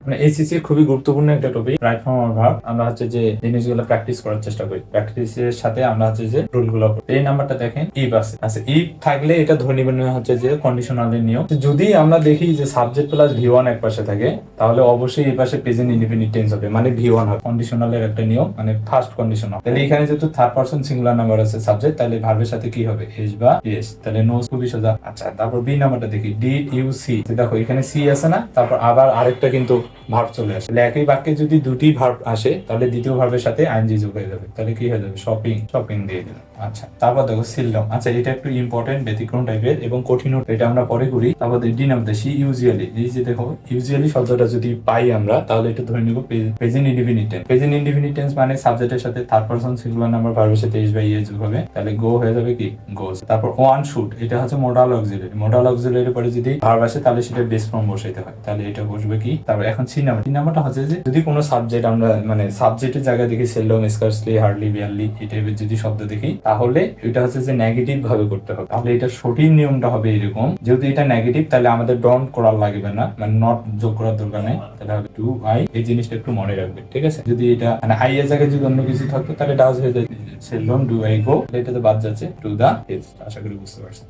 মানে এইচএসসি খুবই গুরুত্বপূর্ণ একটা টপিক। রাইট ফর্ম আর ভার্ব আমরা হচ্ছে যে জিনিসগুলো প্র্যাকটিস করার চেষ্টা করি, প্র্যাকটিসের সাথে আমরা হচ্ছে যে রুলগুলো করি। এই নাম্বারটা দেখেন ইফ আছে, আচ্ছা ইফ থাকলে এটা ধরে নিবেন হচ্ছে যে কন্ডিশনালের নিয়ম। যদি আমরা দেখি যে সাবজেক্ট প্লাস ভি1 এক পাশে থাকে, তাহলে অবশ্যই এই পাশে প্রেজেন্ট ইনডিফিনিট টেন্স হবে, মানে ভি1 হবে। কন্ডিশনালের একটা নিয়ম, মানে ফার্স্ট কন্ডিশনাল। তাহলে এখানে যেহেতু থার্ড পারসন সিঙ্গুলার নাম্বার আছে সাবজেক্ট, তাহলে ভার্বের সাথে কি হবে, এস বা ইএস। তাহলে নোজ খুবই সোজা। আচ্ছা তারপর বি নাম্বারটা দেখি, ডিড ইউ সি। দেখো এখানে সি আছে না, তারপর আবার আরেকটা কিন্তু ভার্ব চলে আসে। একই বাক্যে যদি দুটি ভার্ব আসে, তাহলে দ্বিতীয় ভার্বের সাথে আইএনজি যোগ হয়ে যাবে। তাহলে কি হয়ে যাবে, শপিং, শপিং দিয়ে দিলাম। আচ্ছা তারপর দেখো সিলডম। আচ্ছা এটা একটু ইম্পর্টেন্ট, ব্যতিক্রম টাইপের এবং কঠিন, এটা আমরা পরে করি। তারপর ডি নাম্বার সি ইউজুয়ালি। এই যে দেখো ইউজুয়ালি শব্দটা যদি পাই আমরা, তাহলে এটা ধরে নিব present indefinite tense. Present indefinite tense মানে সাবজেক্টের সাথে থার্ড পারসন সিঙ্গুলার নাম্বার ভার্বের সাথে এস বা ইএস যোগ হবে, তাহলে গো হয়ে যাবে কি, গোস। তারপর ওয়ান শুড, এটা হচ্ছে মোডাল অক্সিলারি। মোডাল অক্সিলারির পরে যদি ভার্ব আসে, তাহলে সেটা বেস ফর্ম বসাইতে হয়, তাহলে এটা বসবে কি। তারপর এখন সি নাম্বার। সি নাম্বারটা হচ্ছে যে যদি কোনো সাবজেক্ট আমরা মানে সাবজেক্টের জায়গায় দেখি সেলডম, স্কার্সলি, হার্ডলি, বিয়ারলি এই টাইপের যদি শব্দ দেখি, তাহলে এটা হচ্ছে যে নেগেটিভ ভাবে করতে হবে। তাহলে এটা সঠিক নিয়মটা হবে এরকম, যেহেতু এটা নেগেটিভ তাহলে আমাদের ডন্ট করার লাগবে না, মানে নট যোগ করার দরকার নেই। তাহলে হবে টু আই। এই জিনিসটা একটু মনে রাখবে, ঠিক আছে। যদি এটা মানে আই এর জায়গায় যদি অন্য কিছু থাকতো, তাহলে ডাজ হয়ে যায় সেলডম ডু আই গো, এটাতে বাদ যাচ্ছে টু দা হিলস। আশা করি বুঝতে পারছেন।